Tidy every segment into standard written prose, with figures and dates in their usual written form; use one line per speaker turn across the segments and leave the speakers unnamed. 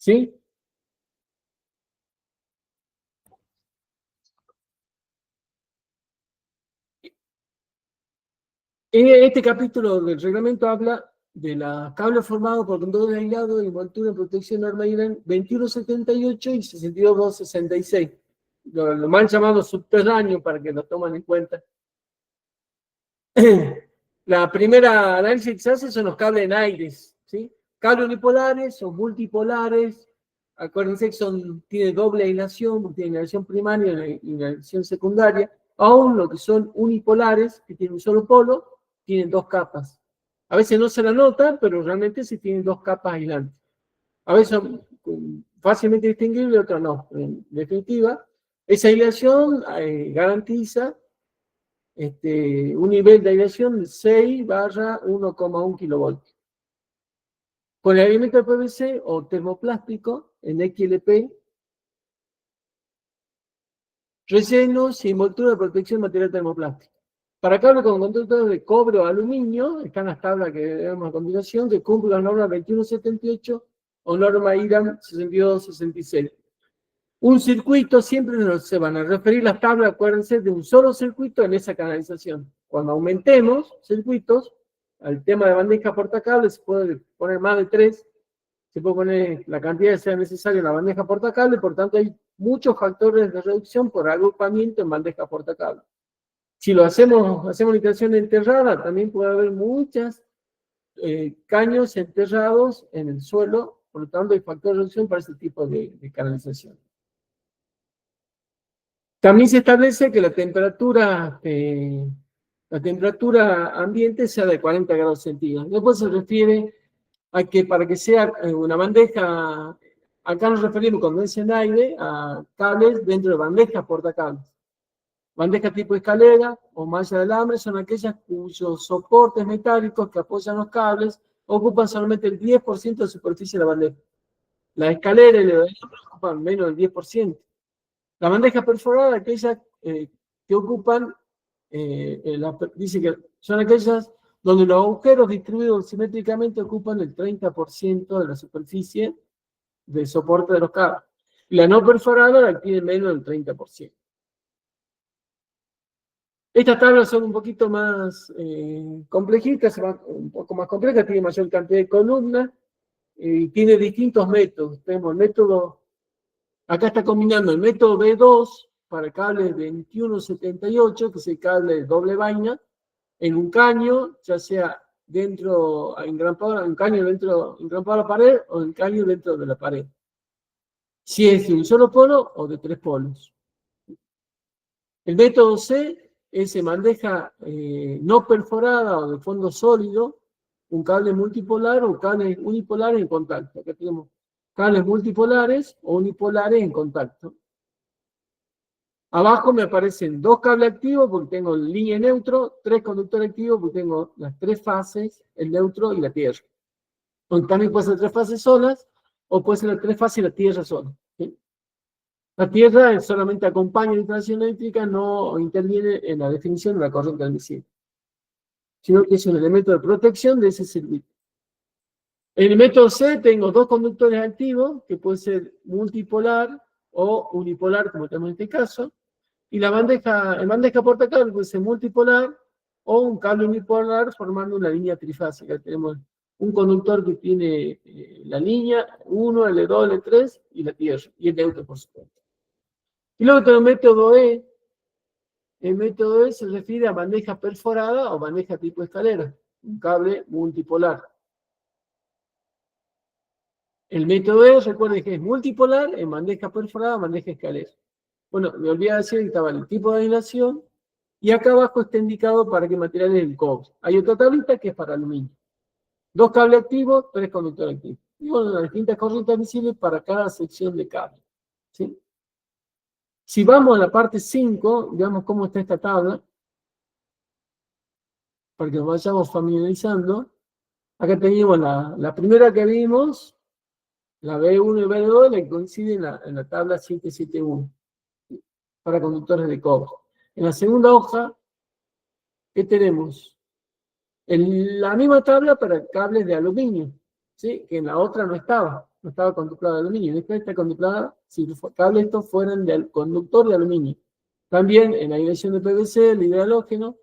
¿Sí? Este capítulo del reglamento habla de los cables formados por conductores aislados de envoltura en protección norma IRAN 2178 y 62266. Lo mal llamado subterráneo para que lo tomen en cuenta. La primera análisis que se hace son los cables en aires, ¿sí? Cables unipolares o multipolares. Acuérdense que tiene doble aislación, tiene aislación primaria y aislación secundaria. Aún lo que son unipolares, que tienen un solo polo, tienen dos capas. A veces no se la nota, pero realmente sí tienen dos capas aislantes. A veces son fácilmente distinguibles, otras no. En definitiva, esa aislación garantiza un nivel de aislación de 6/1,1 kilovoltios. Con el aislamiento de PVC o termoplástico en XLP, rellenos y envoltura de protección de material termoplástico. Para cables con conductores de cobre o aluminio, están las tablas que vemos a continuación, que cumplen las normas 2178 o norma IRAM 6266. Un circuito, siempre se van a referir las tablas, acuérdense, de un solo circuito en esa canalización. Cuando aumentemos circuitos, al tema de bandeja portacables se puede poner más de 3, se puede poner la cantidad que sea necesaria en la bandeja portacable, por tanto hay muchos factores de reducción por agrupamiento en bandeja portacable. Si lo hacemos una instalación enterrada, también puede haber muchos caños enterrados en el suelo, por lo tanto hay factor de reducción para ese tipo de canalización. También se establece que la temperatura ambiente sea de 40 grados centígrados. Después se refiere a que para que sea una bandeja, acá nos referimos cuando dicen aire a cables dentro de bandejas portacables. Bandejas tipo escalera o malla de alambre son aquellas cuyos soportes metálicos que apoyan los cables ocupan solamente el 10% de superficie de la bandeja. La escalera y el alambre ocupan menos del 10%. La bandeja perforada, aquellas que ocupan, dice que son aquellas donde los agujeros distribuidos simétricamente ocupan el 30% de la superficie de soporte de los cables. Y la no perforada la tiene menos del 30%. Estas tablas son un poquito más complejitas, un poco más complejas, tiene mayor cantidad de columnas y tiene distintos métodos. Tenemos el método, acá está combinando el método B2 para el cable 2178, que es el cable de doble vaina, en un caño, ya sea dentro, engrampado, un caño dentro, engrampado a la pared o un caño dentro de la pared. Si es de un solo polo o de 3 polos. El método C es bandeja no perforada o de fondo sólido, un cable multipolar o cables unipolares en contacto. Acá tenemos cables multipolares o unipolares en contacto. Abajo me aparecen 2 cables activos porque tengo línea neutro, 3 conductores activos porque tengo las 3 fases, el neutro y la tierra. O también puede ser 3 fases solas o puede ser las 3 fases y la tierra sola. ¿Sí? La tierra solamente acompaña la instalación eléctrica, no interviene en la definición de la corriente admisible, sino que es un elemento de protección de ese circuito. En el método C tengo 2 conductores activos, que puede ser multipolar o unipolar, como tenemos en este caso, y en bandeja portacable puede ser multipolar o un cable unipolar formando una línea trifásica. Tenemos un conductor que tiene la línea 1, L2, L3 y la tierra, y el neutro, por supuesto. Y luego tengo el método E. El método E se refiere a bandeja perforada o bandeja tipo escalera, un cable multipolar. El método E, recuerden que es multipolar en bandeja perforada o bandeja escalera. Bueno, me olvidé de decir que estaba el tipo de aislación y acá abajo está indicado para qué material es el cobre. Hay otra tablita que es para aluminio. 2 cables activos, 3 conductores activos. Y bueno, las distintas corrientes admisibles para cada sección de cable. ¿Sí? Si vamos a la parte 5, veamos cómo está esta tabla, para que nos vayamos familiarizando. Acá tenemos la primera que vimos, la B1 y B2, que coincide en la tabla 771, para conductores de cobre. En la segunda hoja, ¿qué tenemos? La misma tabla para cables de aluminio, ¿sí? Que en la otra no estaba. no estaba contemplada de aluminio. Esta está contemplada si los cables estos fueran del conductor de aluminio. También en la aislación de PVC, el hidrohalógeno,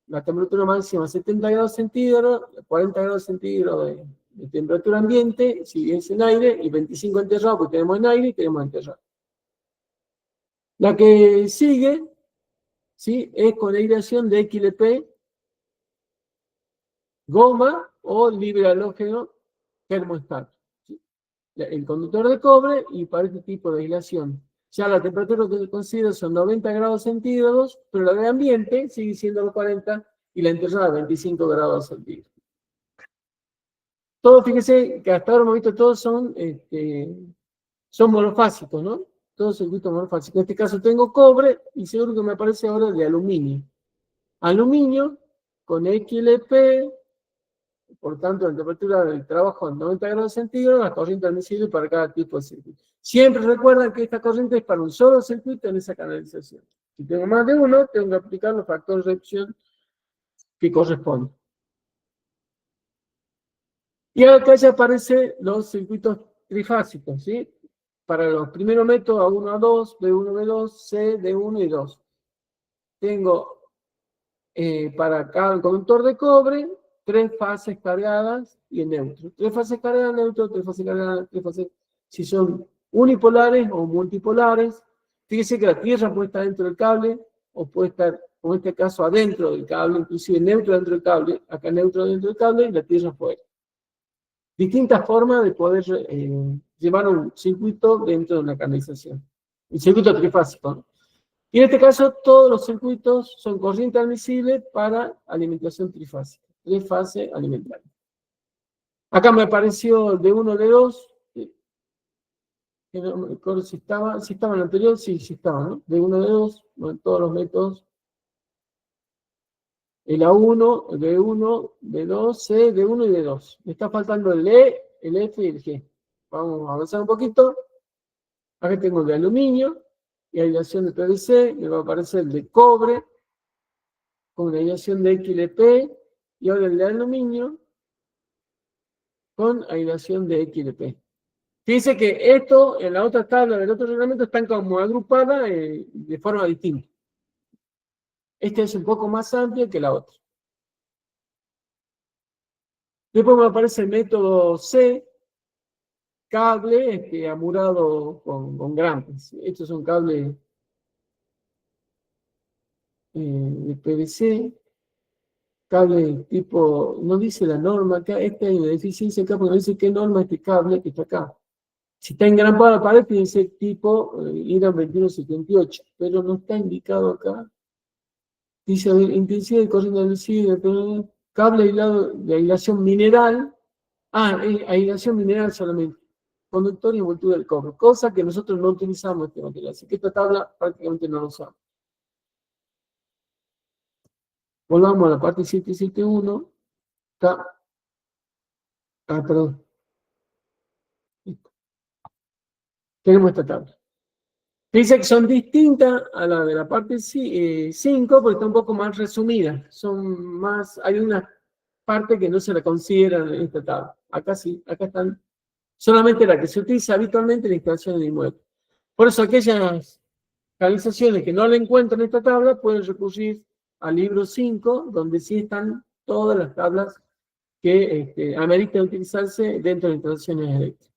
la temperatura máxima 70 grados centígrados, 40 grados centígrados de temperatura ambiente, si es en aire, y 25 enterrado, porque tenemos en aire y tenemos enterrado. La que sigue, ¿sí?, es con aireación de XLP, goma o libre halógeno termostato. ¿Sí? El conductor de cobre y para este tipo de aislación. Ya la temperatura que se considera son 90 grados centígrados, pero la de ambiente sigue siendo los 40 y la enterrada 25 grados centígrados. Todos, fíjense que hasta ahora hemos visto, todos son monofásicos, ¿no? Todos circuitos monofásicos. En este caso tengo cobre y seguro que me aparece ahora de aluminio. Aluminio con XLP, por tanto, la temperatura del trabajo en 90 grados centígrados, la corriente admisible para cada tipo de circuito. Siempre recuerden que esta corriente es para un solo circuito en esa canalización. Si tengo más de uno, tengo que aplicar los factores de reacción que corresponden. Y acá ya aparecen los circuitos trifásicos, ¿sí? Para los primeros métodos A1, A2, B1, B2, C, D1 y 2. Tengo para cada conductor de cobre 3 fases cargadas y en neutro. 3 fases cargadas en neutro, 3 fases cargadas, 3 fases. Si son unipolares o multipolares, fíjese que la tierra puede estar dentro del cable o puede estar, como en este caso, adentro del cable, inclusive neutro dentro del cable, acá neutro dentro del cable y la tierra fuera. Distintas formas de poder llevar un circuito dentro de una canalización. El circuito trifásico, ¿no? Y en este caso, todos los circuitos son corriente admisible para alimentación trifásica, trifase alimentaria. Acá me apareció el D1, D2, que no me acuerdo si estaba en el anterior, sí estaba, ¿no? D1, D2, bueno, todos los métodos. El A1, el B1, B2, C, D1 y D2. Me está faltando el E, el F y el G. Vamos a avanzar un poquito. Acá tengo el de aluminio y aislación de PVC. Me va a aparecer el de cobre con una aislación de XLP y ahora el de aluminio con aislación de XLP. Dice que esto en la otra tabla del otro reglamento están como agrupadas de forma distinta. Este es un poco más amplio que la otra. Después me aparece el método C, cable amurado con grampes. Estos son cables de PVC, cable tipo, no dice la norma acá, esta hay una deficiencia acá porque no dice qué norma este cable que está acá. Si está engrampada la pared, dice tipo IRAM 2178, pero no está indicado acá. Dice intensidad de corriente admisible, cable aislado de aislación mineral. Aislación mineral solamente. Conductor y envoltura del cobre, cosa que nosotros no utilizamos este material, así que esta tabla prácticamente no lo usamos. Volvamos a la parte 771. Perdón. Tenemos esta tabla. Dice que son distintas a la de la parte 5 porque está un poco más resumida. Hay una parte que no se la considera en esta tabla. Acá sí, acá están solamente la que se utiliza habitualmente en la instalación de inmuebles. Por eso aquellas canalizaciones que no la encuentran en esta tabla pueden recurrir al libro 5, donde sí están todas las tablas que ameritan utilizarse dentro de instalaciones eléctricas.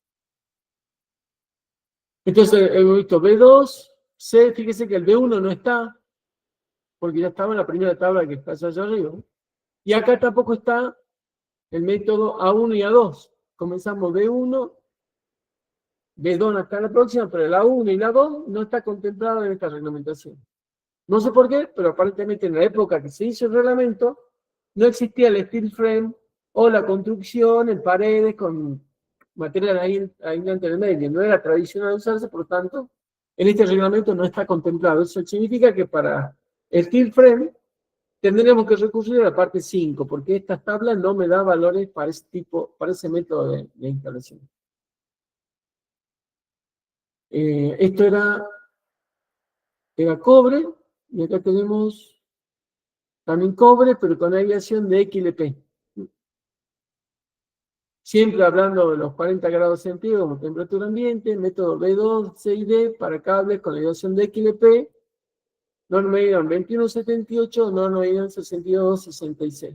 Entonces, hemos visto B2, C, fíjese que el B1 no está, porque ya estaba en la primera tabla que está allá arriba. Y acá tampoco está el método A1 y A2. Comenzamos B1, B2 está en la próxima, pero la A1 y la 2 no está contemplada en esta reglamentación. No sé por qué, pero aparentemente en la época que se hizo el reglamento, no existía el steel frame o la construcción en paredes con material aislante en el medio. No era tradicional usarse, por lo tanto, en este reglamento no está contemplado. Eso significa que para el steel frame tendremos que recurrir a la parte 5, porque esta tabla no me da valores para ese método de instalación. Esto era cobre, y acá tenemos también cobre, pero con aislación de XLP. Siempre hablando de los 40 grados centígrados como temperatura ambiente, método B2, C y D para cables con aireación de XLP, norma medida en 2178, norma medida en 6266.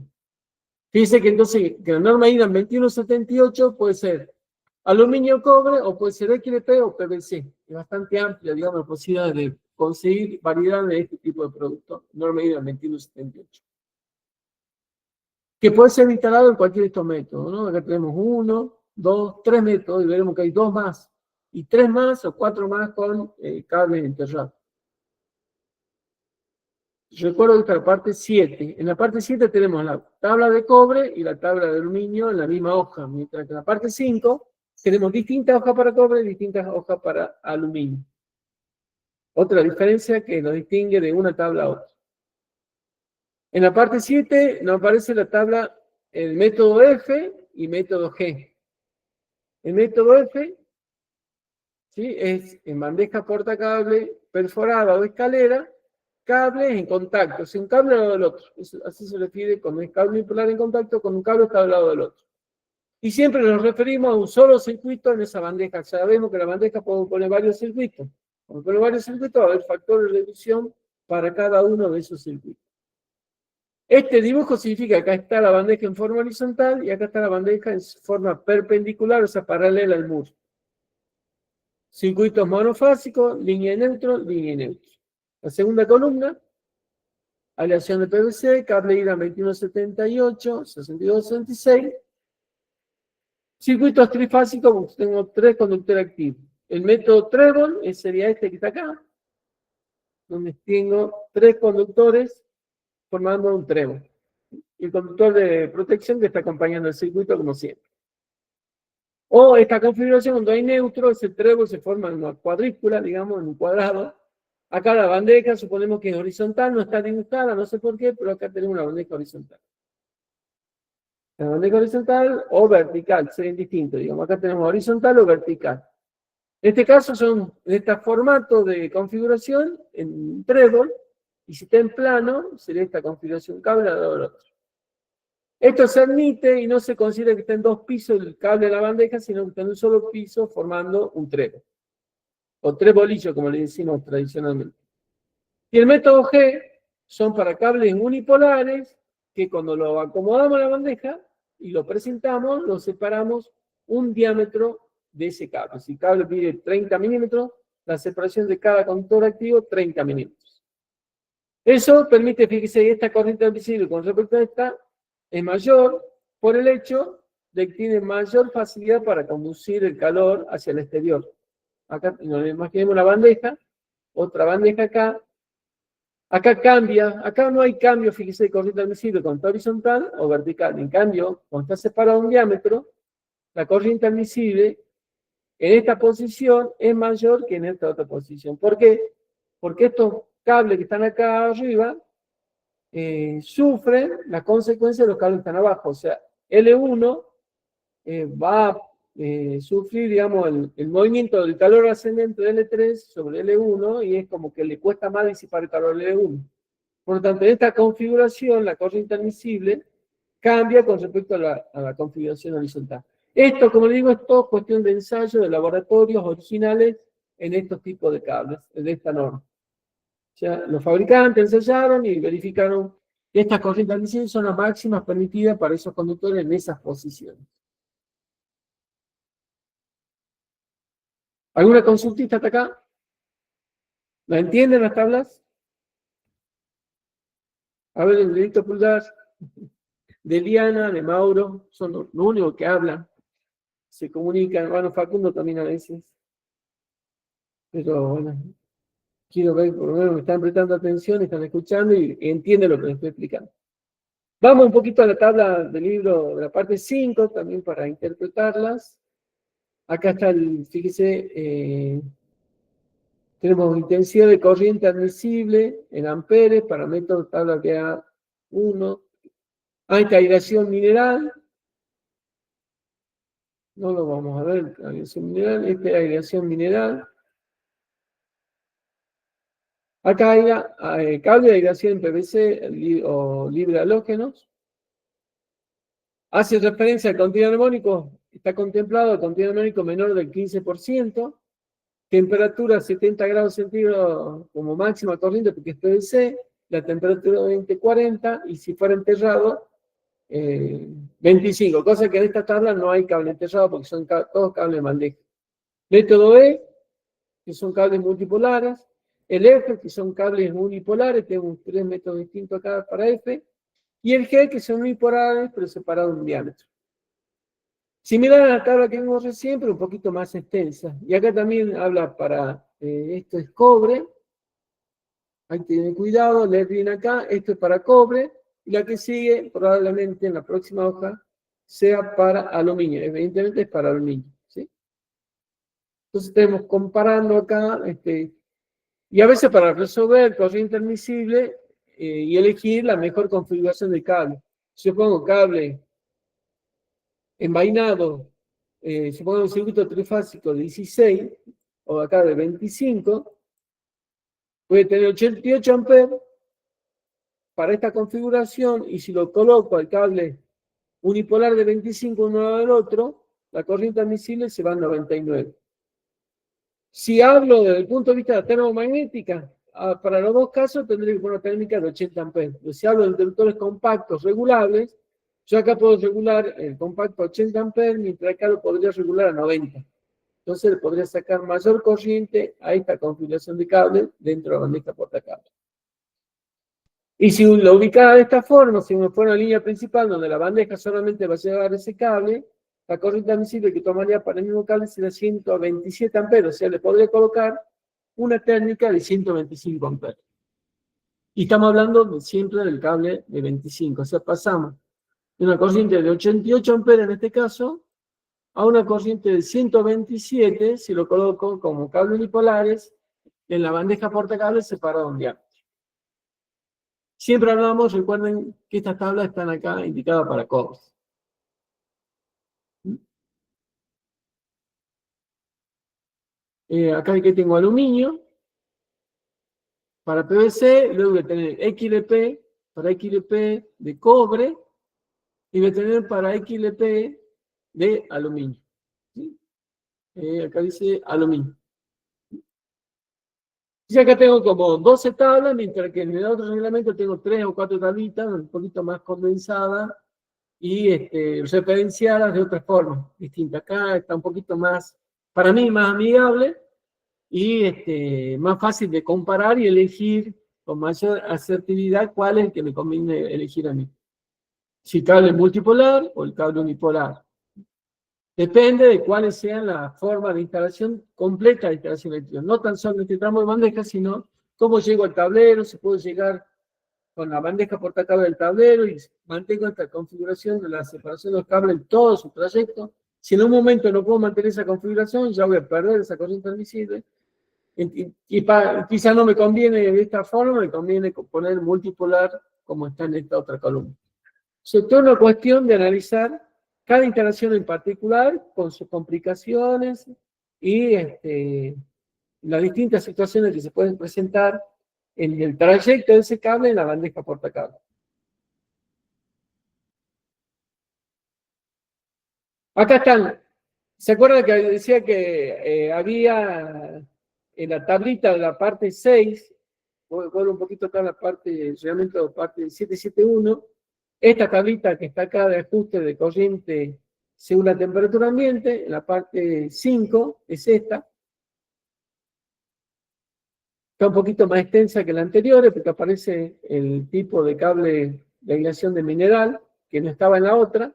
Fíjense que entonces que la norma medida en 2178 puede ser aluminio, cobre, o puede ser XLP o PVC. Es bastante amplia, digamos, la posibilidad de conseguir variedad de este tipo de productos. Norma medida en 2178. Que puede ser instalado en cualquiera de estos métodos, ¿no? Acá tenemos 1, 2, 3 métodos y veremos que hay 2 más, y 3 más o 4 más con cables enterrados. Recuerdo que esta es la parte 7. En la parte 7 tenemos la tabla de cobre y la tabla de aluminio en la misma hoja, mientras que en la parte 5 tenemos distintas hojas para cobre y distintas hojas para aluminio. Otra diferencia que nos distingue de una tabla a otra. En la parte 7 nos aparece la tabla, el método F y método G. El método F, ¿sí?, es en bandeja portacable perforada o escalera, cables en contacto, si un cable al lado del otro. Así se refiere cuando es cable bipolar en contacto con un cable está al lado del otro. Y siempre nos referimos a un solo circuito en esa bandeja. Sabemos que la bandeja puede poner varios circuitos. Cuando pone varios circuitos va a haber factores de reducción para cada uno de esos circuitos. Este dibujo significa que acá está la bandeja en forma horizontal y acá está la bandeja en forma perpendicular, o sea, paralela al muro. Circuitos monofásicos, línea de neutro, línea de neutro. La segunda columna, aleación de PVC, cable ida 2178, 6266. Circuitos trifásicos, tengo 3 conductores activos. El método Trebol sería este que está acá, donde tengo 3 conductores formando un trébol. Y el conductor de protección que está acompañando el circuito como siempre. O esta configuración cuando hay neutro, ese trébol se forma en una cuadrícula, digamos, en un cuadrado. Acá la bandeja, suponemos que es horizontal, no está dibujada, no sé por qué, pero acá tenemos una bandeja horizontal. La bandeja horizontal o vertical, sería distinto, digamos. Acá tenemos horizontal o vertical. En este caso son en este formato de configuración en trébol, y si está en plano, sería esta configuración cable al lado del otro. Esto se admite y no se considera que esté en 2 pisos el cable de la bandeja, sino que está en un solo piso formando un trébol. O trebolillo, como le decimos tradicionalmente. Y el método G son para cables unipolares, que cuando lo acomodamos a la bandeja y lo presentamos, lo separamos un diámetro de ese cable. Si el cable pide 30 milímetros, la separación de cada conductor activo, 30 milímetros. Eso permite, fíjese, esta corriente visible con respecto a esta es mayor por el hecho de que tiene mayor facilidad para conducir el calor hacia el exterior. Acá nos imaginemos la bandeja, otra bandeja acá. Acá cambia, acá no hay cambio, fíjese, de corriente admisible cuando está horizontal o vertical. En cambio, cuando está separado un diámetro, la corriente admisible en esta posición es mayor que en esta otra posición. ¿Por qué? Porque estos cables que están acá arriba sufren las consecuencias de los cables que están abajo. O sea, L1 va a sufrir, digamos, el movimiento del calor ascendente de L3 sobre L1 y es como que le cuesta más disipar el calor de L1. Por lo tanto, en esta configuración, la corriente admisible cambia con respecto a la configuración horizontal. Esto, como le digo, es todo cuestión de ensayo de laboratorios originales en estos tipos de cables, de esta norma. O sea, los fabricantes ensayaron y verificaron que estas corrientes admisibles son las máximas permitidas para esos conductores en esas posiciones. ¿Alguna consultista hasta acá? ¿La entienden las tablas? A ver, el dedito pulgar de Liana, de Mauro, son los únicos que hablan, se comunican. Bueno, Facundo también a veces. Pero bueno, quiero ver, por lo menos me están prestando atención, están escuchando y entienden lo que les estoy explicando. Vamos un poquito a la tabla del libro, de la parte 5, también para interpretarlas. Acá está el, fíjese, tenemos intensidad de corriente admisible en amperes, para método tabla PA1. Esta aireación mineral, no lo vamos a ver, aireación mineral, esta es aireación mineral. Acá hay cable de aireación en PVC o libre halógenos. Hace referencia al contenido armónico, está contemplado con diagnóstico menor del 15%, temperatura 70 grados centígrados como máxima corriente porque es PVC, la temperatura 20-40 y si fuera enterrado 25, cosa que en esta tabla no hay cable enterrado porque son todos cables de bandeja. Método E, que son cables multipolares, el F, que son cables unipolares, tenemos 3 métodos distintos acá para F, y el G, que son unipolares pero separados en diámetro. Similar a la tabla que vimos recién, pero un poquito más extensa. Y acá también habla para, esto es cobre, hay que tener cuidado, leer bien acá, esto es para cobre, y la que sigue, probablemente en la próxima hoja, sea para aluminio, evidentemente es para aluminio, ¿sí? Entonces tenemos comparando acá, y a veces para resolver corriente admisible y elegir la mejor configuración de cable. Si yo pongo cable envainado, si pongo un circuito trifásico de 16, o acá de 25, puede tener 88 amperes para esta configuración, y si lo coloco al cable unipolar de 25 uno al lado del otro, la corriente admisible se va a 99. Si hablo desde el punto de vista de la termomagnética, para los dos casos tendré que poner una térmica de 80 amperes. Pero si hablo de interruptores compactos regulables, yo acá puedo regular el compacto a 80 amperes, mientras acá lo podría regular a 90. Entonces le podría sacar mayor corriente a esta configuración de cable dentro de la bandeja portacable. Y si lo ubicaba de esta forma, si me fuera una línea principal donde la bandeja solamente va a llevar ese cable, la corriente admisible que tomaría para el mismo cable sería 127 amperes, o sea, le podría colocar una térmica de 125 amperes. Y estamos hablando siempre del cable de 25, o sea, pasamos de una corriente de 88 amperes en este caso, a una corriente de 127, si lo coloco como cables unipolares, en la bandeja portacables separado en diámetro. Siempre hablamos, recuerden que estas tablas están acá indicadas para cobre. Acá que tengo aluminio, para PVC, luego voy a tener XLP, para XLP de cobre, y voy a tener para XLP de aluminio. ¿Sí? Acá dice aluminio. Y acá tengo como 12 tablas, mientras que en el otro reglamento tengo 3 o 4 tablitas, un poquito más condensadas y referenciadas de otras formas distintas. Acá está un poquito más, para mí, más amigable y más fácil de comparar y elegir con mayor asertividad cuál es el que me conviene elegir a mí. Si el cable multipolar o el cable unipolar. Depende de cuáles sean las formas de instalación completa de instalación eléctrica. No tan solo este tramo de bandeja, sino cómo llego al tablero, si puedo llegar con la bandeja portacable del tablero y mantengo esta configuración de la separación de los cables en todo su trayecto. Si en un momento no puedo mantener esa configuración, ya voy a perder esa corriente admisible. Quizá no me conviene de esta forma, me conviene poner multipolar como está en esta otra columna. Es toda una cuestión de analizar cada instalación en particular, con sus complicaciones y las distintas situaciones que se pueden presentar en el trayecto de ese cable en la bandeja portacable. Acá están. ¿Se acuerdan que decía que había en la tablita de la parte 6, voy un poquito acá en la parte, realmente la parte 771, esta tablita que está acá de ajuste de corriente según la temperatura ambiente, en la parte 5 es esta. Está un poquito más extensa que la anterior, porque aparece el tipo de cable de aislación de mineral, que no estaba en la otra.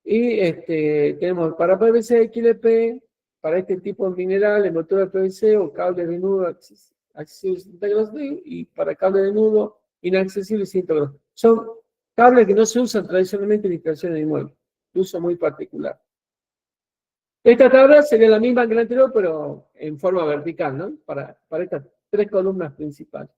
Y tenemos para PVC, XLP, para este tipo de mineral, envoltura de PVC o cable de nudo accesible 60 grados y para cable de nudo inaccesible 100 grados. Son cables que no se usan tradicionalmente en instalaciones de inmuebles, de uso muy particular. Esta tabla sería la misma que la anterior, pero en forma vertical, ¿no? Para estas 3 columnas principales.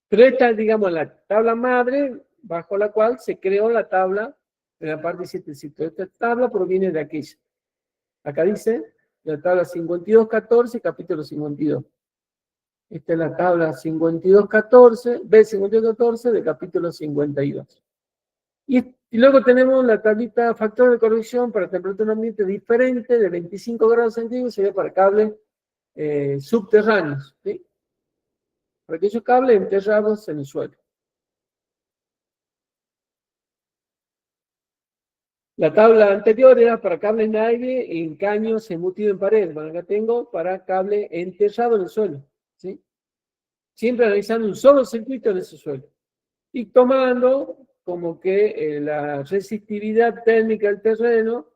Pero esta es, digamos, la tabla madre, bajo la cual se creó la tabla en la parte 7. Esta tabla proviene de aquella. Acá dice, la tabla 5214, capítulo 52. Esta es la tabla 5214, B5214 de capítulo 52. Y luego tenemos la tablita factor de corrección para temperatura ambiente diferente de 25 grados centígrados, sería para cables subterráneos, ¿sí? Para aquellos cables enterrados en el suelo. La tabla anterior era para cable en aire en caños embutido en pared. Bueno, acá tengo para cable enterrado en el suelo, ¿sí? Siempre analizando un solo circuito en ese suelo. Y tomando como que la resistividad térmica del terreno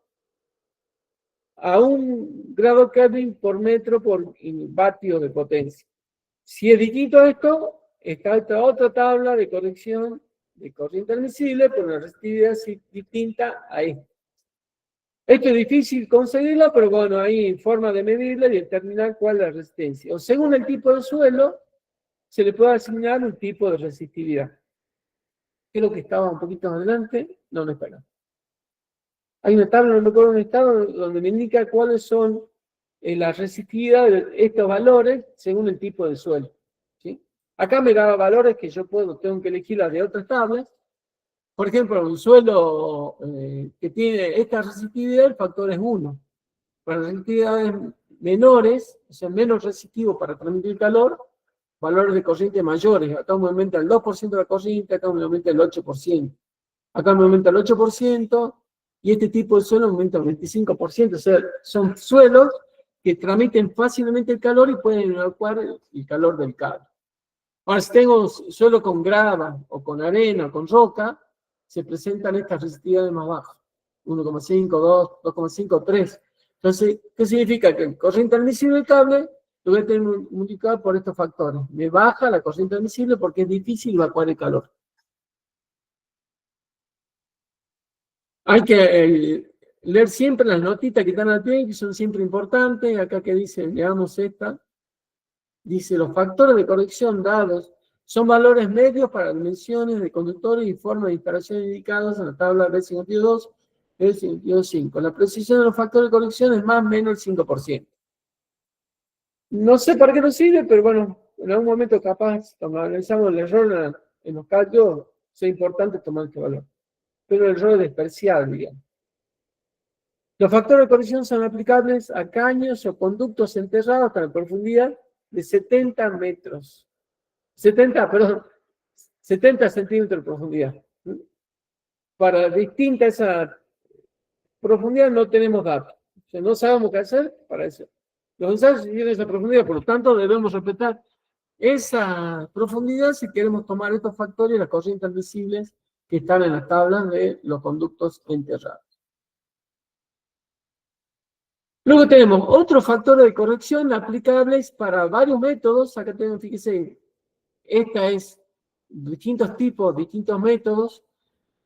a 1 grado Kelvin por metro por vatio de potencia. Si es distinto a esto, está esta otra tabla de corrección de corriente admisible, pero una resistividad distinta a esta. Esto es difícil conseguirla, pero bueno, hay forma de medirla y determinar cuál es la resistencia. O según el tipo de suelo, se le puede asignar un tipo de resistividad. Creo que estaba un poquito más adelante. No está acá. Hay una tabla, no me acuerdo dónde está, donde me indica cuáles son la resistividad de estos valores según el tipo de suelo, ¿sí? Acá me da valores que yo tengo que elegir las de otras tablas. Por ejemplo, un suelo que tiene esta resistividad, el factor es 1. Para resistividades menores, o sea, menos resistivo para transmitir calor, valores de corriente mayores. Acá me aumenta el 2% de la corriente, acá me aumenta el 8%. Acá me aumenta el 8%, y este tipo de suelo aumenta el 25%. O sea, son suelos que transmiten fácilmente el calor y pueden evacuar el calor del cable. Ahora, si tengo suelo con grava, o con arena, o con roca, se presentan estas resistividades más bajas. 1,5, 2, 2,5, 3. Entonces, ¿qué significa? Que el corriente admisible del cable lo voy a tener multiplicado por estos factores. Me baja la corriente admisible porque es difícil evacuar el calor. Hay que leer siempre las notitas que están al pie, que son siempre importantes. Acá que dice, leamos esta. Dice, los factores de corrección dados son valores medios para dimensiones de conductores y formas de instalación indicados en la tabla B52, B52.5. La precisión de los factores de corrección es más o menos el 5%. No sé para qué nos sirve, pero bueno, en algún momento capaz, cuando analizamos el error en los cálculos, es importante tomar este valor. Pero el error es despreciable, digamos. Los factores de corrección son aplicables a caños o conductos enterrados hasta la profundidad de 70 metros. 70 centímetros de profundidad. Para distinta esa profundidad no tenemos datos. O sea, no sabemos qué hacer para eso. Los ensayos tienen esa profundidad, por lo tanto debemos respetar esa profundidad si queremos tomar estos factores y las corrientes admisibles que están en las tablas de los conductos enterrados. Luego tenemos otros factores de corrección aplicables para varios métodos. Acá tenemos, fíjense, esta es distintos tipos, distintos métodos.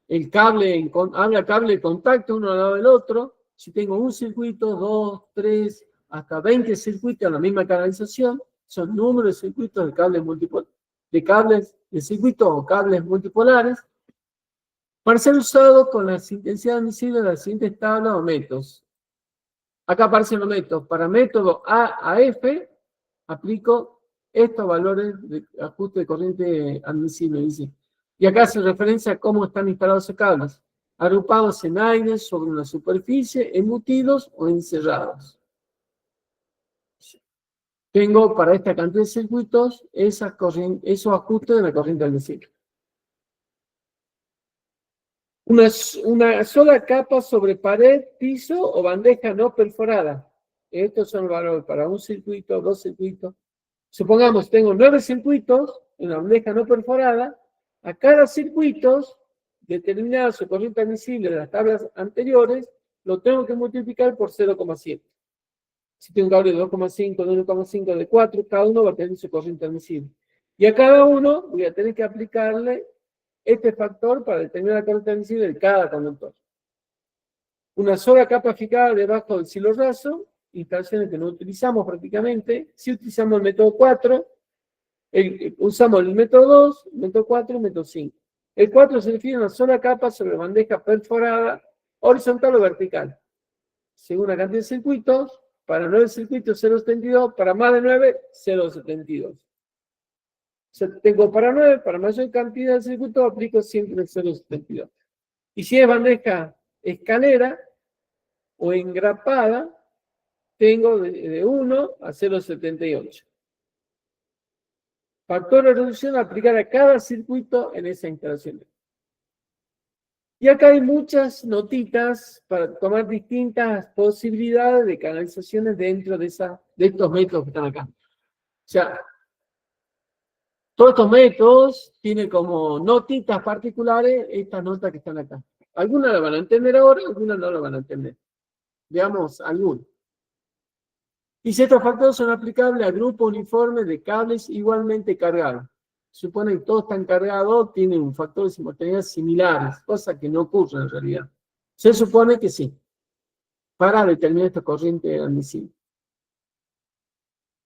El cable, habla cable de contacto uno al lado del otro. Si tengo un circuito, 2, 3, hasta 20 circuitos en la misma canalización, son números de circuitos de cables múltiples, de cables de circuitos o cables multipolares, para ser usados con las intensidades admisibles de las siguientes tablas o métodos. Acá aparecen los métodos. Para método A a F, aplico estos valores de ajuste de corriente admisible, dice. Y acá hace referencia a cómo están instalados esos cables. Agrupados en aire, sobre una superficie, embutidos o encerrados. Tengo para esta cantidad de circuitos esos ajustes de la corriente admisible. Una sola capa sobre pared, piso o bandeja no perforada. Estos son los valores para un circuito, 2 circuitos. Supongamos, tengo 9 circuitos en la bandeja no perforada. A cada circuito, determinada su corriente admisible de las tablas anteriores, lo tengo que multiplicar por 0,7. Si tengo un cable de 2,5, de 1,5, de 4, cada uno va a tener su corriente admisible. Y a cada uno voy a tener que aplicarle este factor para determinar la corriente admisible de cada conductor. Una sola capa fijada debajo del cielo raso, instalaciones que no utilizamos prácticamente. Si utilizamos el método 4, usamos el método 2, el método 4 y el método 5. El 4 se refiere a una sola capa sobre bandeja perforada, horizontal o vertical. Según la cantidad de circuitos, para 9 circuitos 0,72, para más de 9, 0,72. O sea, tengo para 9, para mayor cantidad de circuitos, aplico siempre el 0,72. Y si es bandeja escalera o engrapada, tengo de 1 a 0,78. Factor de reducción a aplicar a cada circuito en esa instalación. Y acá hay muchas notitas para tomar distintas posibilidades de canalizaciones dentro de estos métodos que están acá. O sea, todos estos métodos tienen como notitas particulares estas notas que están acá. Algunas la van a entender ahora, algunas no la van a entender. Veamos algunas. Y si estos factores son aplicables a grupos uniformes de cables igualmente cargados. Supone que todos están cargados, tienen un factor de simultaneidad similares, cosa que no ocurre en realidad. Se supone que sí, para determinar esta corriente admisible.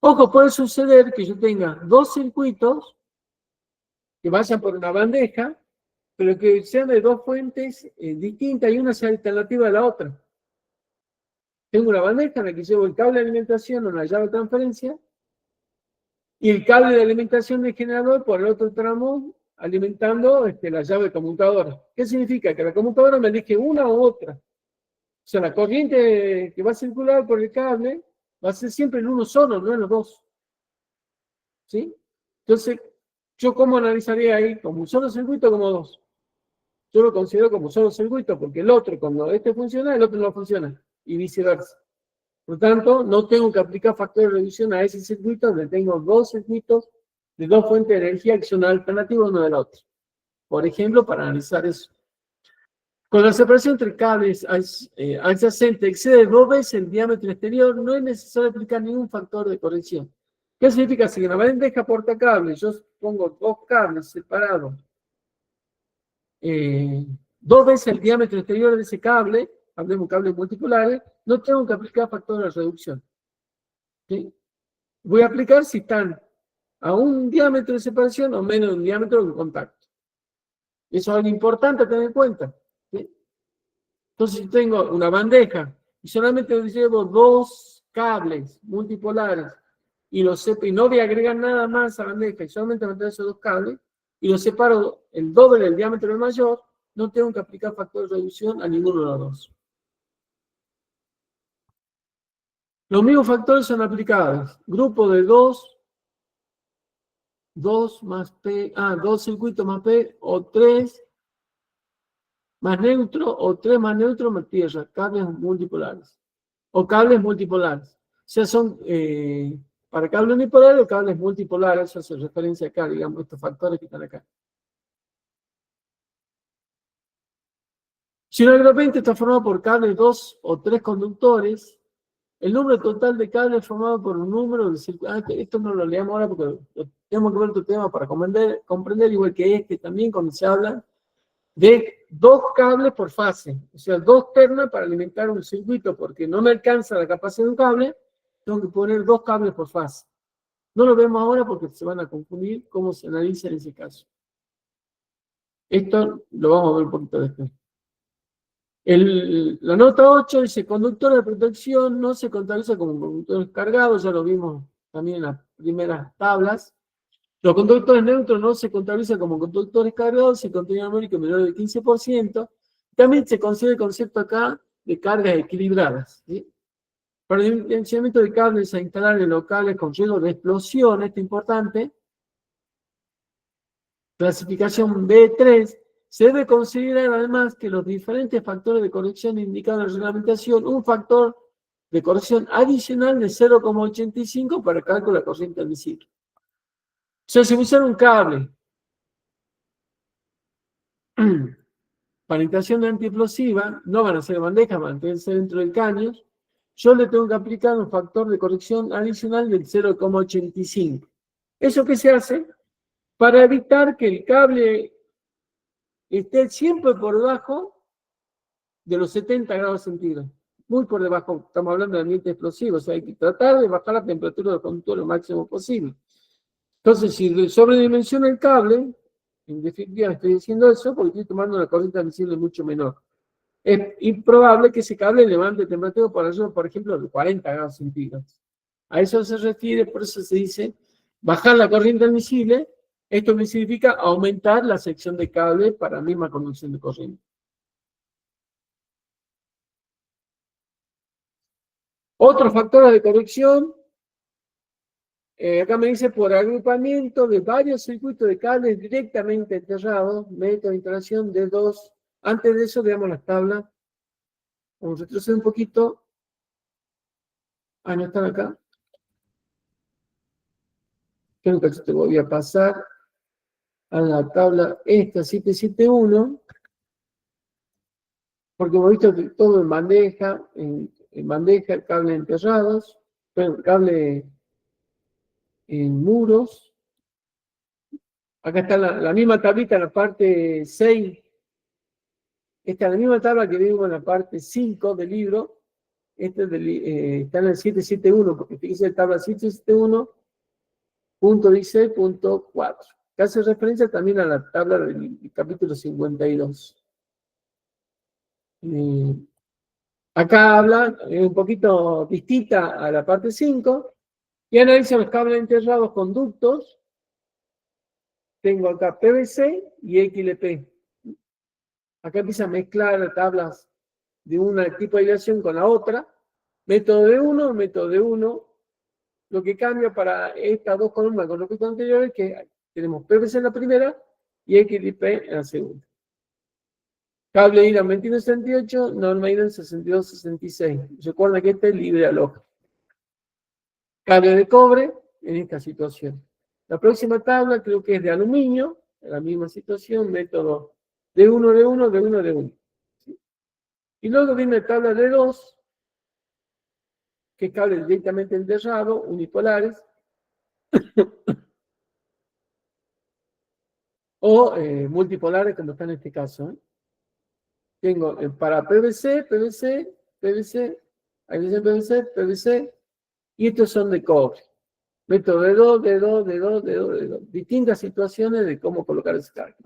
Ojo, puede suceder que yo tenga dos circuitos que vayan por una bandeja, pero que sean de dos fuentes distintas y una sea alternativa a la otra. Tengo una bandeja en la que llevo el cable de alimentación o la llave de transferencia y el cable de alimentación del generador por el otro tramo alimentando la llave de conmutadora. ¿Qué significa? Que la conmutadora me elige una u otra. O sea, la corriente que va a circular por el cable va a ser siempre en uno solo, no en los dos. ¿Sí? Entonces, ¿yo cómo analizaría ahí? ¿Como un solo circuito o como dos? Yo lo considero como solo circuito, porque el otro, cuando este funciona, el otro no funciona, y viceversa. Por lo tanto, no tengo que aplicar factor de reducción a ese circuito donde tengo dos circuitos de dos fuentes de energía que son alternativas uno del otro. Por ejemplo, para analizar eso. Con la separación entre cables adyacentes excede 2 veces el diámetro exterior, no es necesario aplicar ningún factor de corrección. ¿Qué significa? Si una bandeja portacables, yo pongo dos cables separados, 2 veces el diámetro exterior de ese cable, hablemos cables multipolares, no tengo que aplicar factor de reducción. ¿Sí? Voy a aplicar si están a un diámetro de separación o menos de un diámetro de contacto. Eso es algo importante a tener en cuenta. ¿Sí? Entonces, si tengo una bandeja y solamente llevo dos cables multipolares y no voy a agregar nada más a la bandeja y solamente mantener esos dos cables y los separo el doble del diámetro del mayor, no tengo que aplicar factor de reducción a ninguno de los dos. Los mismos factores son aplicables. Grupo de dos más P, dos circuitos más P, o 3 más neutro, o 3 más neutro más tierra, cables multipolares. O cables multipolares. O sea, son para cables unipolares o cables multipolares, eso hace referencia acá, digamos, estos factores que están acá. Si un agrupamiento está formado por cables 2 o 3 conductores, el número total de cables formado por un número de circuitos. Esto no lo leamos ahora porque tenemos que ver otro tema para comprender igual que también cuando se habla de dos cables por fase. O sea, dos ternas para alimentar un circuito, porque no me alcanza la capacidad de un cable, tengo que poner dos cables por fase. No lo vemos ahora porque se van a confundir cómo se analiza en ese caso. Esto lo vamos a ver un poquito después. La nota 8 dice, conductor de protección no se contabiliza como conductores cargados, ya lo vimos también en las primeras tablas. Los conductores neutros no se contabilizan como conductores cargados si contenido numérico menor del 15%. También se considera el concepto acá de cargas equilibradas. ¿Sí? Para el dimensionamiento de cables a instalar en locales con riesgo de explosión, esto es importante. Clasificación B3. Se debe considerar además que los diferentes factores de corrección indicados en la reglamentación, un factor de corrección adicional de 0,85 para cálculo de la corriente admisible. O sea, si usar un cable para instalación de antiexplosiva, no van a ser bandejas, van a ser dentro del caño, yo le tengo que aplicar un factor de corrección adicional del 0,85. ¿Eso qué se hace? Para evitar que el cable esté siempre por debajo de los 70 grados centígrados. Muy por debajo, estamos hablando de ambiente explosivo, o sea, hay que tratar de bajar la temperatura del conductor lo máximo posible. Entonces, si sobredimensiona el cable, en definitiva estoy diciendo eso porque estoy tomando una corriente admisible mucho menor. Es improbable que ese cable levante temperatura por arriba, por ejemplo, de 40 grados centígrados. A eso se refiere, por eso se dice bajar la corriente admisible. Esto me significa aumentar la sección de cable para la misma conducción de corriente. Otros factores de corrección, acá me dice por agrupamiento de varios circuitos de cables directamente enterrados, método de instalación de dos. Antes de eso veamos las tablas. Vamos a retroceder un poquito. Ah, no están acá. Creo que te voy a pasar a la tabla esta 771, porque hemos visto que todo en bandeja, en bandeja, cable enterrados, cable en muros. Acá está la misma tablita en la parte 6. Esta es la misma tabla que vimos en la parte 5 del libro. Este está en el 771, porque fíjense la tabla 771.16.4. Que hace referencia también a la tabla del capítulo 52. Acá habla un poquito distinta a la parte 5 y analiza los cables enterrados conductos. Tengo acá PVC y XLP. Acá empieza a mezclar tablas de un tipo de aislación con la otra. Método de uno, método de uno. Lo que cambia para estas dos columnas con respecto a anteriores es que tenemos PVC en la primera y XLP en la segunda. Cable IRA 2168, norma IRA 6266. Recuerda que este es libre aloja. Cable de cobre en esta situación. La próxima tabla creo que es de aluminio, en la misma situación, método de 1, de 1, de 1, de 1. ¿Sí? Y luego viene la tabla de 2, que es cable directamente enterrado, unipolares, o multipolares, como está en este caso. Tengo para PVC, PVC, PVC, ahí dice PVC, PVC, y estos son de cobre. Método de 2, de 2, de 2, de 2, de 2. Distintas situaciones de cómo colocar ese cable.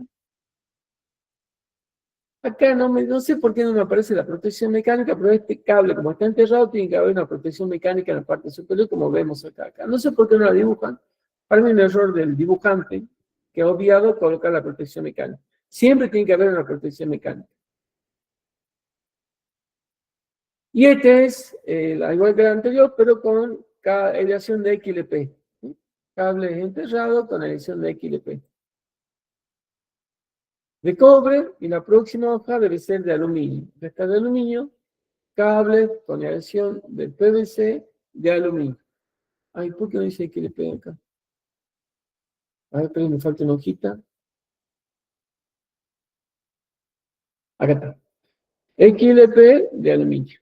Acá no sé por qué no me aparece la protección mecánica, pero este cable, como está enterrado, tiene que haber una protección mecánica en la parte superior, como vemos acá. No sé por qué no la dibujan. Para mí es un error del dibujante, que ha obviado colocar la protección mecánica. Siempre tiene que haber una protección mecánica. Y este es, igual que el anterior, pero con aleación de XLP. ¿Sí? Cable enterrado con aleación de XLP. De cobre, y la próxima hoja debe ser de aluminio. Esta de aluminio, cable con aleación de PVC de aluminio. Ay, ¿por qué no dice XLP acá? A ver, pero me falta una hojita. Acá está. XLP de aluminio.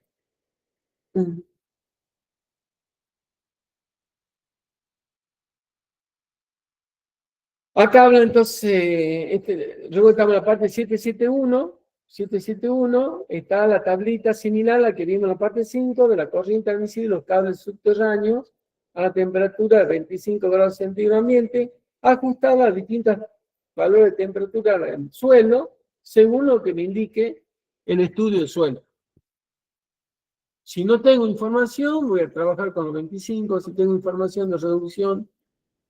Acá habla entonces, luego estamos en la parte 771. 771 está la tablita similar a la que vimos en la parte 5 de la corriente admisible de los cables subterráneos a la temperatura de 25 grados centígrados ambiente, ajustada a distintos valores de temperatura del suelo, según lo que me indique el estudio del suelo. Si no tengo información, voy a trabajar con los 25. Si tengo información de reducción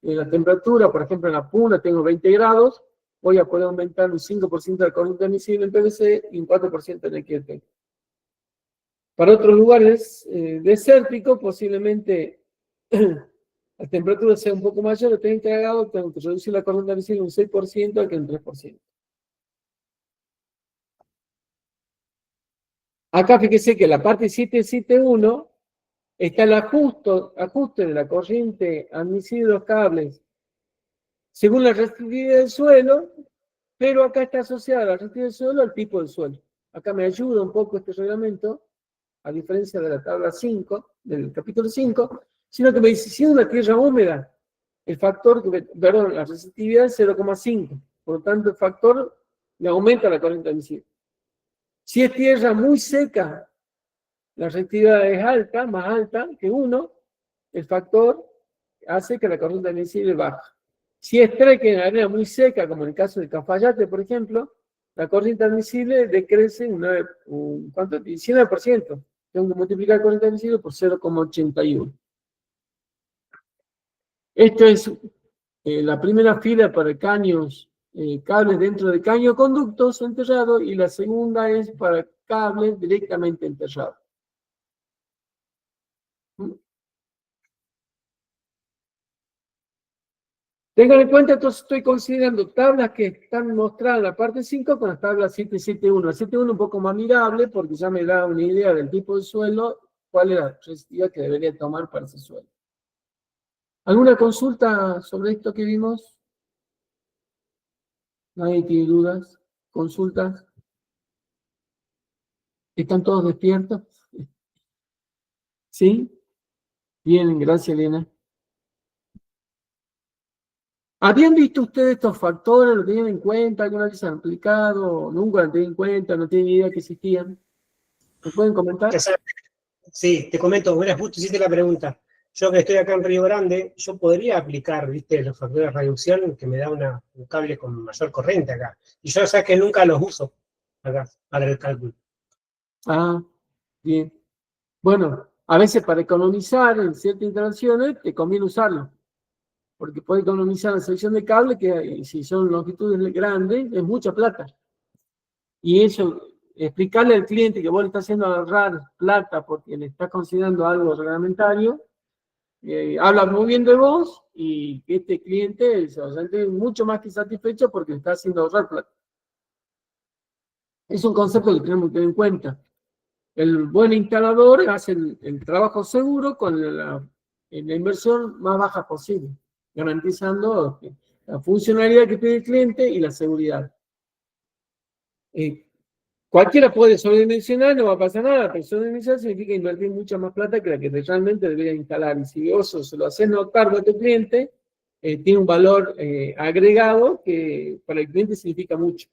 en la temperatura, por ejemplo, en la puna tengo 20 grados, voy a poder aumentar un 5% de la corriente admisible en PVC y un 4% en XLP. Para otros lugares desérticos, posiblemente la temperatura sea un poco mayor de 30 grados, tengo que reducir la corriente admisible un 6% a que un 3%. Acá fíjese que en la parte 771 está el ajuste de la corriente admisible de los cables según la restrictividad del suelo, pero acá está asociada la restrictividad del suelo al tipo del suelo. Acá me ayuda un poco este reglamento, a diferencia de la tabla 5, del capítulo 5, sino que me dice, si es una tierra húmeda, el factor, perdón, la resistividad es 0,5, por lo tanto el factor le aumenta la corriente admisible. Si es tierra muy seca, la resistividad es alta, más alta que 1, el factor hace que la corriente admisible baje. Si es treque en arena muy seca, como en el caso de Cafayate, por ejemplo, la corriente admisible decrece un 19%. Tengo que multiplicar la corriente admisible por 0,81. Esto es la primera fila para caños, cables dentro de caño conductos enterrados, y la segunda es para cables directamente enterrados. Tengan en cuenta, entonces estoy considerando tablas que están mostradas en la parte 5 con las tablas 771. La 771 un poco más amigable porque ya me da una idea del tipo de suelo, cuál es la resistividad que debería tomar para ese suelo. ¿Alguna consulta sobre esto que vimos? ¿Nadie tiene dudas? ¿Consultas? ¿Están todos despiertos? ¿Sí? Bien, gracias, Elena. ¿Habían visto ustedes estos factores? ¿Lo tenían en cuenta? ¿Alguna vez se han aplicado? ¿Nunca lo tenían en cuenta? ¿No tienen idea que existían? ¿Me pueden comentar?
Sí, te comento, bueno, justo hiciste la pregunta. Yo que estoy acá en Río Grande, yo podría aplicar, viste, los factores de reducción que me da un cable con mayor corriente acá. Y yo sabes que nunca los uso acá para el cálculo.
Ah, bien. Bueno, a veces para economizar en ciertas instalaciones te conviene usarlo, porque puede economizar la sección de cable, que si son longitudes grandes, es mucha plata. Y eso, explicarle al cliente que vos le estás haciendo ahorrar plata porque le estás considerando algo reglamentario, habla muy bien de vos y que este cliente se siente mucho más que satisfecho porque le está haciendo ahorrar plata. Es un concepto que tenemos que tener en cuenta. El buen instalador hace el trabajo seguro con la inversión más baja posible, garantizando la funcionalidad que tiene el cliente y la seguridad. Cualquiera puede sobredimensionar, no va a pasar nada, pero sobredimensionar significa invertir mucha más plata que la que realmente debería instalar. Y si vos se lo haces notar a tu cliente, tiene un valor agregado que para el cliente significa mucho.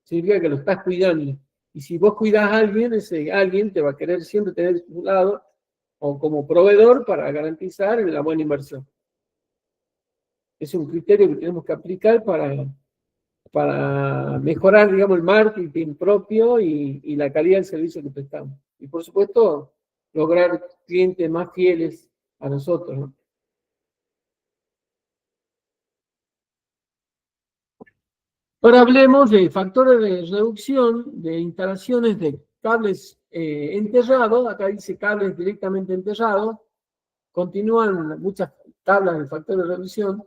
Significa que lo estás cuidando. Y si vos cuidás a alguien, ese alguien te va a querer siempre tener a tu lado o como proveedor para garantizar la buena inversión. Es un criterio que tenemos que aplicar para mejorar, digamos, el marketing propio y la calidad del servicio que prestamos. Y por supuesto, lograr clientes más fieles a nosotros, ¿no? Ahora hablemos de factores de reducción de instalaciones de cables enterrados. Acá dice cables directamente enterrados. Continúan muchas tablas de factores de reducción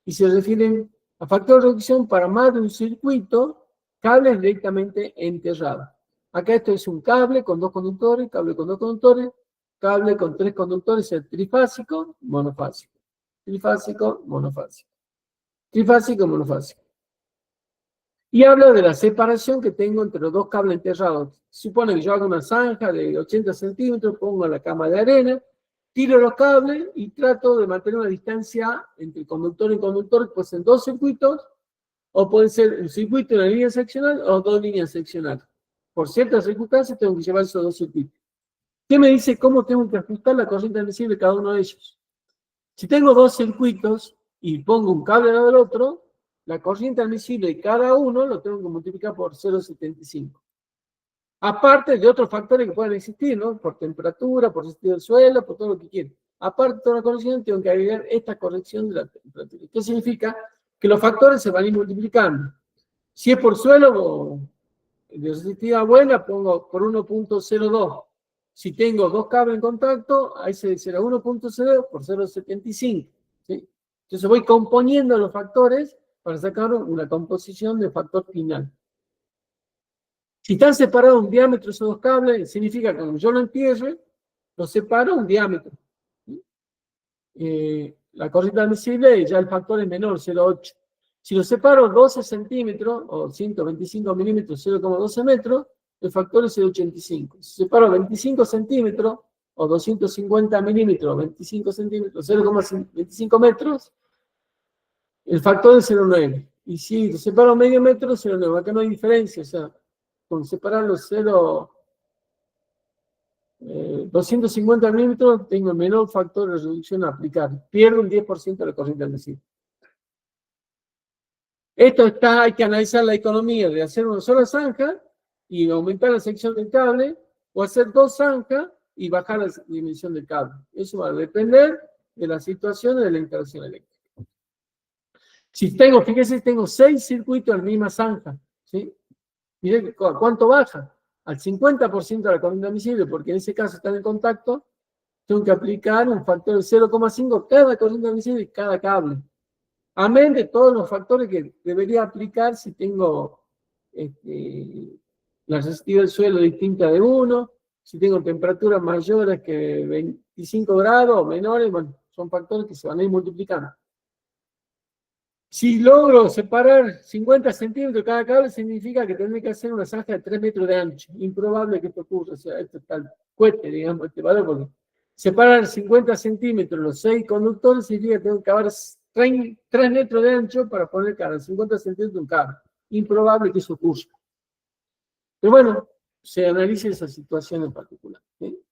y se refieren a factores de reducción para más de un circuito, cables directamente enterrados. Acá esto es un cable con dos conductores, cable con dos conductores, cable con tres conductores, el trifásico, monofásico. Trifásico, monofásico. Trifásico, monofásico. Y habla de la separación que tengo entre los dos cables enterrados. Supone que yo hago una zanja de 80 centímetros, pongo la cama de arena, tiro los cables y trato de mantener una distancia entre conductor y conductor, que pueden ser dos circuitos, o pueden ser un circuito y una línea seccional, o dos líneas seccionales. Por ciertas circunstancias tengo que llevar esos dos circuitos. ¿Qué me dice cómo tengo que ajustar la corriente admisible de cada uno de ellos? Si tengo dos circuitos y pongo un cable al lado del otro, la corriente admisible de cada uno lo tengo que multiplicar por 0,75. Aparte de otros factores que pueden existir, ¿no? Por temperatura, por resistencia del suelo, por todo lo que quieran. Aparte de toda la corrección, tengo que agregar esta corrección de la temperatura. ¿Qué significa? Que los factores se van a ir multiplicando. Si es por suelo de resistividad buena, pongo por 1,02. Si tengo dos cables en contacto, ahí será 1,0 por 0,75. ¿Sí? Entonces voy componiendo los factores para sacar una composición de factor final. Si están separados un diámetro esos dos cables, significa que cuando yo lo entierre, los separo un diámetro. La corriente admisible ya el factor es menor, 0,8. Si lo separo 12 centímetros o 125 milímetros, 0,12 metros, el factor es 0,85. Si separo 25 centímetros o 250 milímetros, 25 centímetros, 0,25 metros, el factor es 0,9. Y si lo separo medio metro, 0,9. Acá no hay diferencia, o sea, con separar los 250 milímetros tengo el menor factor de reducción a aplicar. Pierdo un 10% de la corriente admisible. Hay que analizar la economía de hacer una sola zanja y aumentar la sección del cable, o hacer dos zanjas y bajar la dimensión del cable. Eso va a depender de la situación de la instalación eléctrica. Fíjense, tengo 6 circuitos en la misma zanja, ¿sí? Miren cuánto baja. Al 50% de la corriente admisible, porque en ese caso están en contacto, tengo que aplicar un factor de 0,5 cada corriente admisible y cada cable. Amén de todos los factores que debería aplicar si tengo la resistividad del suelo distinta de 1, si tengo temperaturas mayores que 25 grados o menores, bueno, son factores que se van a ir multiplicando. Si logro separar 50 centímetros cada cable, significa que tendré que hacer una zanja de 3 metros de ancho. Improbable que esto ocurra, o sea, esto está al cohete, digamos, este valor, porque separar 50 centímetros los 6 conductores significa que tengo que cavar 3 metros de ancho para poner cada 50 centímetros un cable. Improbable que eso ocurra. Pero bueno, se analiza esa situación en particular. ¿Sí?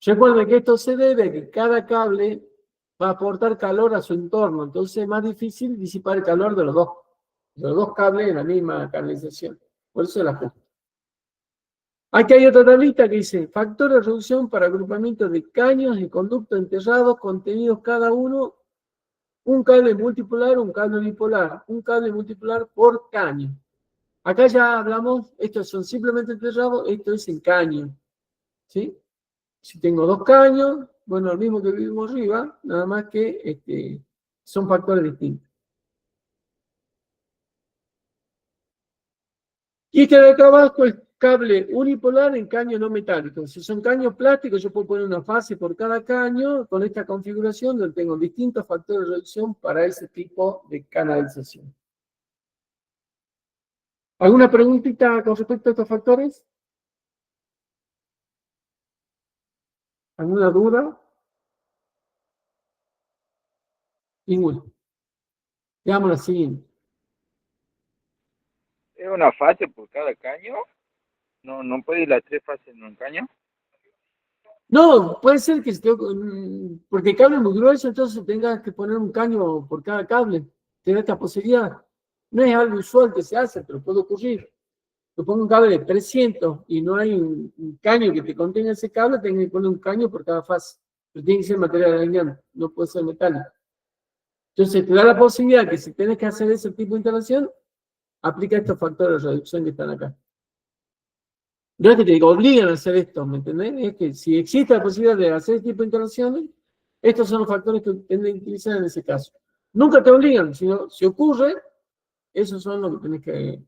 Recuerden que esto se debe a que cada cable va a aportar calor a su entorno, entonces es más difícil disipar el calor de los dos cables en la misma canalización. Por eso el ajuste. Aquí hay otra tablita que dice factor de reducción para agrupamiento de caños y conductos enterrados contenidos cada uno, un cable multipolar, un cable unipolar, un cable multipolar por caño. Acá ya hablamos, estos son simplemente enterrados, esto es en caño. ¿Sí? Si tengo 2 caños, bueno, lo mismo que vimos arriba, nada más que son factores distintos. Y este de acá abajo es cable unipolar en caño no metálico. Si son caños plásticos, yo puedo poner una fase por cada caño con esta configuración donde tengo distintos factores de reducción para ese tipo de canalización. ¿Alguna preguntita con respecto a estos factores? ¿Alguna duda? Ninguna. Veamos la siguiente.
¿Es una fase por cada caño? ¿No puede ir las 3 fases en un caño?
No, puede ser que porque el cable es muy grueso, entonces tengas que poner un caño por cada cable. Te da esta posibilidad. No es algo usual que se hace, pero puede ocurrir. Yo pongo un cable de 300 y no hay un caño que te contenga ese cable, tengo que poner un caño por cada fase. Pero tiene que ser material alineante, no puede ser metálico. Entonces te da la posibilidad que si tienes que hacer ese tipo de instalación, aplica estos factores de reducción que están acá. No es que te obligan a hacer esto, ¿me entendés? Es que si existe la posibilidad de hacer este tipo de instalaciones, estos son los factores que tendrán que utilizar en ese caso. Nunca te obligan, sino si ocurre, esos son los que tenés que...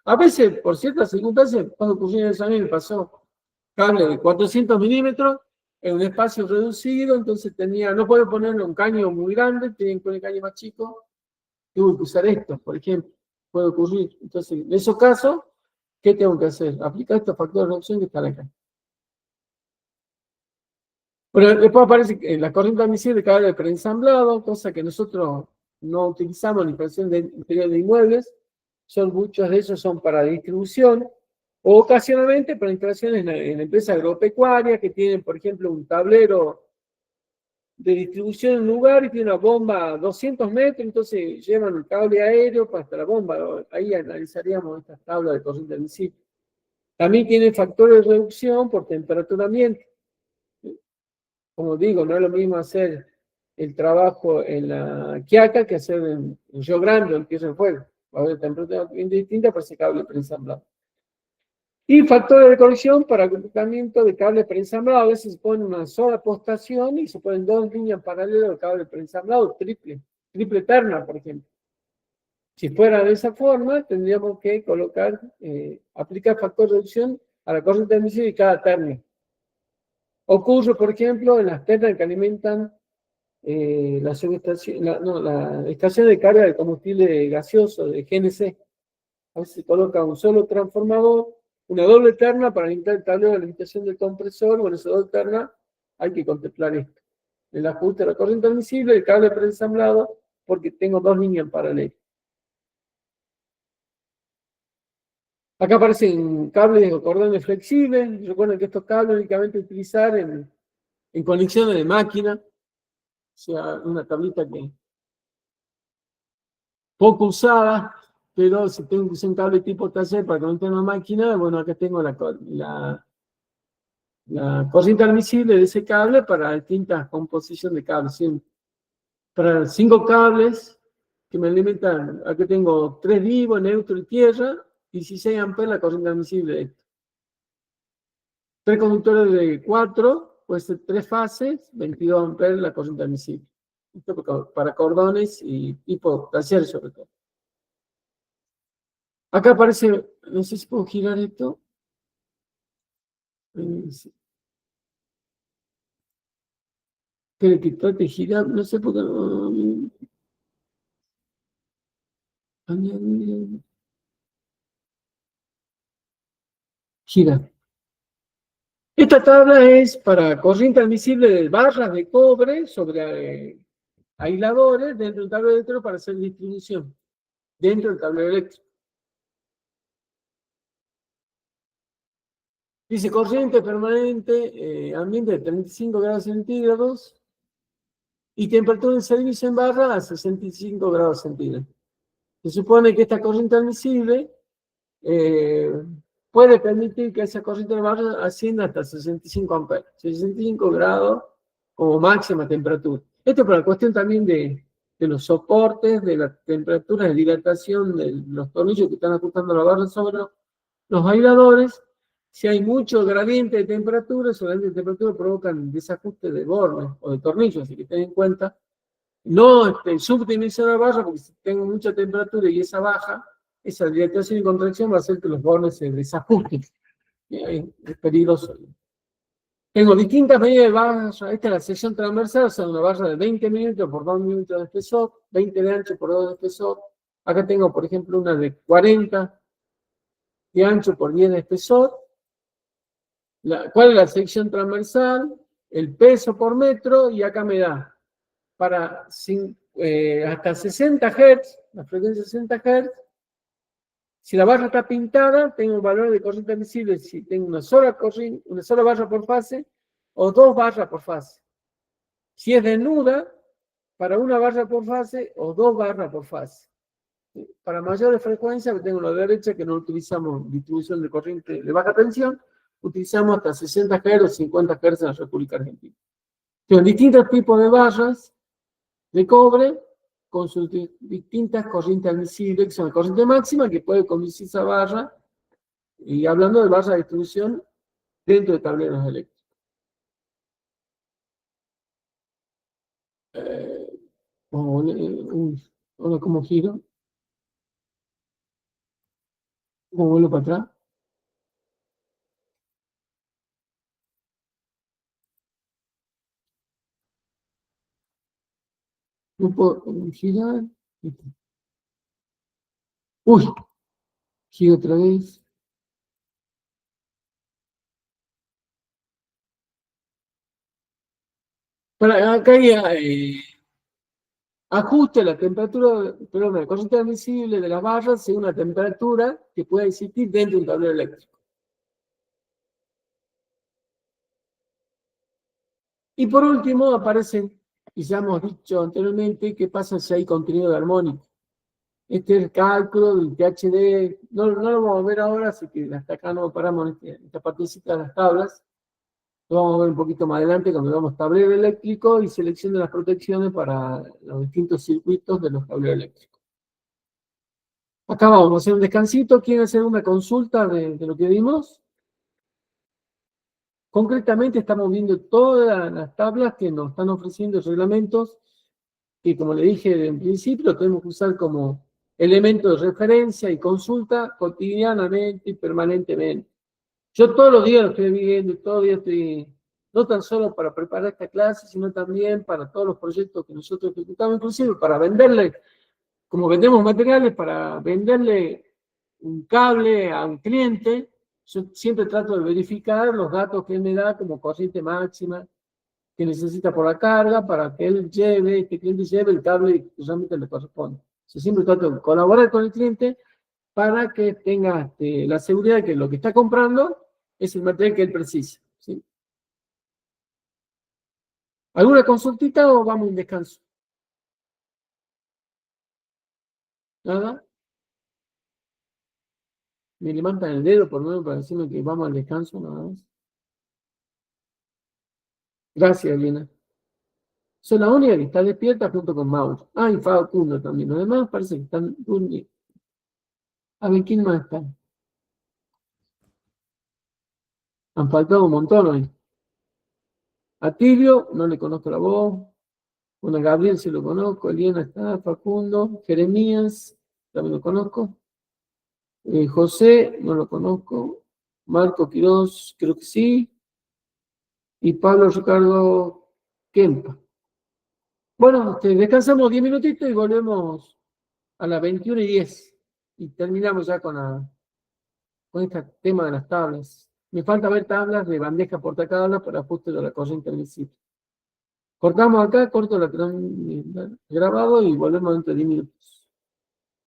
A veces, por ciertas circunstancias, cuando ocurrió eso a mí me pasó cable de 400 milímetros en un espacio reducido, entonces no puedo ponerle un caño muy grande, tenía que poner un caño más chico, tuve que usar esto, por ejemplo, puede ocurrir. Entonces, en esos casos, ¿qué tengo que hacer? Aplicar estos factores de reducción que están acá. Bueno, después aparece la corriente admisible de cable de preensamblado, cosa que nosotros no utilizamos en instalación de interior de inmuebles. Muchos de esos son para distribución, o ocasionalmente para instalaciones en empresas agropecuarias que tienen, por ejemplo, un tablero de distribución en un lugar y tiene una bomba a 200 metros, entonces llevan un cable aéreo para hasta la bomba. Ahí analizaríamos estas tablas de corriente admisible. También tiene factores de reducción por temperatura ambiente. Como digo, no es lo mismo hacer el trabajo en la Quiaca que hacer en Río Grande o en Tierra del Fuego. Va a haber temperatura ambiente distinta para ese cable preensamblado. Y factores de corrección para agrupamiento de cables preensamblado. A veces se pone una sola postación y se ponen 2 líneas paralelas de cable preensamblado, triple terna, por ejemplo. Si fuera de esa forma, tendríamos que aplicar factor de reducción a la corriente admisible de cada terna. Ocurre, por ejemplo, en las ternas que alimentan la estación de carga de combustible gaseoso de GNC. A veces se coloca un solo transformador, una doble terna para alimentar el tablero de alimentación del compresor. Bueno, esa doble terna hay que contemplar esto. El ajuste de la corriente admisible, el cable preensamblado, porque tengo 2 líneas en paralelo. Acá aparecen cables o cordones flexibles. Recuerden que estos cables únicamente utilizar en conexiones de máquina. O sea, una tablita que poco usada, pero si tengo que usar un cable tipo taller para conectar una máquina, bueno, acá tengo la corriente admisible de ese cable para distintas composiciones de cables. ¿Sí? Para 5 cables que me alimentan, acá tengo 3 vivos, neutro y tierra, 16 amperes la corriente admisible de esto. 3 conductores de 4, puede ser 3 fases, 22 amperes la corriente admisible. Esto para cordones y tipo terciario sobre todo. Acá aparece, no sé si puedo girar esto. Sí. Creo que trate de girar, no sé por qué no. Gira. Esta tabla es para corriente admisible de barras de cobre sobre aisladores dentro del tablero eléctrico para hacer distribución dentro del tablero eléctrico. Dice corriente permanente, ambiente de 35 grados centígrados y temperatura de servicio en barra a 65 grados centígrados. Se supone que esta corriente admisible puede permitir que esa corriente de barra ascienda hasta 65 amperes, 65 grados como máxima temperatura. Esto es por la cuestión también de los soportes, de la temperatura de dilatación de los tornillos que están ajustando la barra sobre los aisladores. Si hay mucho gradiente de temperatura, esos gradientes de temperatura provocan desajuste de bornes o de tornillos, así que ten en cuenta. No subdimensionar la barra, porque si tengo mucha temperatura y esa baja, esa dilatación y contracción va a hacer que los bornes se desajusten. Es peligroso. Tengo distintas medidas de barra. Esta es la sección transversal, o sea, una barra de 20 milímetros por 2 milímetros de espesor, 20 de ancho por 2 de espesor. Acá tengo, por ejemplo, una de 40 de ancho por 10 de espesor. ¿Cuál es la sección transversal? El peso por metro, y acá me da para hasta 60 Hz, la frecuencia 60 Hz. Si la barra está pintada, tengo el valor de corriente admisible si tengo una sola barra por fase o 2 barras por fase. Si es desnuda, para una barra por fase o 2 barras por fase. Para mayores frecuencias, tengo la derecha que no utilizamos distribución de corriente de baja tensión, utilizamos hasta 60 Hz o 50 Hz en la República Argentina. Tengo distintos tipos de barras de cobre con sus distintas corrientes admisibles, que son la corriente máxima que puede conducir esa barra, y hablando de barras de distribución dentro de tableros eléctricos. ¿Cómo giro? ¿Cómo vuelvo para atrás? No puedo girar. Uy, giro otra vez. Acá hay ajuste la temperatura, perdón, la corriente admisible de las barras según la temperatura que pueda existir dentro de un tablero eléctrico. Y por último aparecen, y ya hemos dicho anteriormente, qué pasa si hay contenido de armónico. Este es el cálculo del THD, no lo vamos a ver ahora, así que hasta acá no paramos en esta partecita de las tablas. Lo vamos a ver un poquito más adelante cuando veamos tablero eléctrico y selección de las protecciones para los distintos circuitos de los tableros eléctricos. Acá vamos a hacer un descansito. ¿Quieren hacer una consulta de lo que vimos? Concretamente estamos viendo todas las tablas que nos están ofreciendo reglamentos, y como le dije en principio, lo tenemos que usar como elemento de referencia y consulta cotidianamente y permanentemente. Yo todos los días lo estoy viendo, todos los días estoy, no tan solo para preparar esta clase, sino también para todos los proyectos que nosotros ejecutamos, inclusive para venderle, como vendemos materiales, para venderle un cable a un cliente. Yo siempre trato de verificar los datos que él me da como corriente máxima que necesita por la carga para que él lleve, este cliente lleve el cable que realmente le corresponde. Yo siempre trato de colaborar con el cliente para que tenga la seguridad de que lo que está comprando es el material que él precisa. ¿Sí? ¿Alguna consultita o vamos a un descanso? ¿Nada? Me levantan el dedo por nuevo para decirme que vamos al descanso, nada más. Gracias, Elena. Soy la única que está despierta junto con Mauro. Ah, y Facundo también. Los demás parece que están durmiendo. A ver, ¿quién más está? Han faltado un montón hoy. Atilio, no le conozco la voz. Bueno, a Gabriel sí lo conozco. Eliana está, Facundo. Jeremías, también lo conozco. José, no lo conozco. Marco Quirós, creo que sí. Y Pablo Ricardo Kempa. Bueno, descansamos 10 minutitos y volvemos a las 21:10. Y terminamos ya con este tema de las tablas. Me falta ver tablas de bandeja portatabla para ajuste de la corriente del sitio. Cortamos acá, corto el grabado y volvemos dentro de 10 minutos.